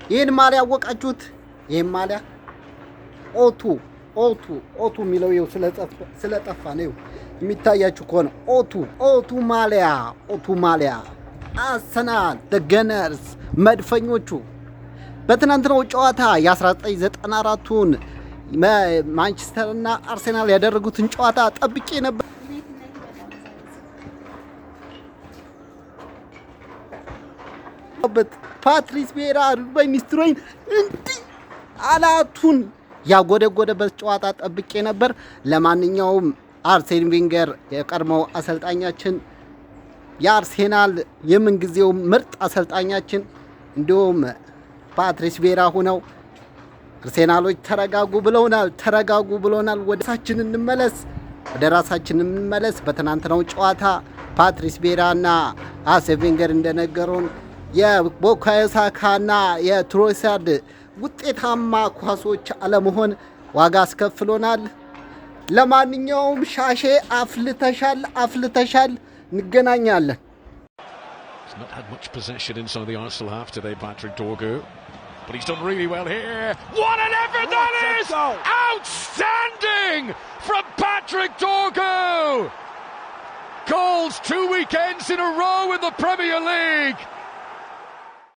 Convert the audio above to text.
ይሄን ማሊያ ወቃችሁት? ይሄን ማሊያ ኦቱ የሚለው ይኸው ስለጠፋ ነው የሚታያችሁ ከሆነ ኦቱ ማሊያ አርሰናል ገነርስ መድፈኞቹ በትናንትናው ጨዋታ የ1994ቱን ማንቸስተርና አርሰናል ያደረጉትን ጨዋታ ጠብቄ ነበር። ፓትሪስ ቪዬራ በሚስትሮይን እንዲህ አላቱን ያጎደጎደበት ጨዋታ ጠብቄ ነበር። ለማንኛውም አርሴን ቬንገር የቀድሞው አሰልጣኛችን የአርሴናል የምንጊዜው ምርጥ አሰልጣኛችን እንዲሁም ፓትሪስ ቪዬራ ሆነው አርሴናሎች ተረጋጉ ብለውናል። ወደ ራሳችን እንመለስ። በትናንትናው ጨዋታ ፓትሪስ ቪዬራና አርሴን ቬንገር እንደነገሩን የቡካዮ ሳካና የትሮሳርድ ውጤታማ ኳሶች አለመሆን ዋጋ አስከፍሎናል። ለማንኛውም ሻሼ አፍልተሻል እንገናኛለን። He's not had much possession inside the Arsenal half today, Patrick Dorgu. But he's done really well here. What an effort that is! Outstanding from Patrick Dorgu! Goals 2 weekends in a row in the Premier League.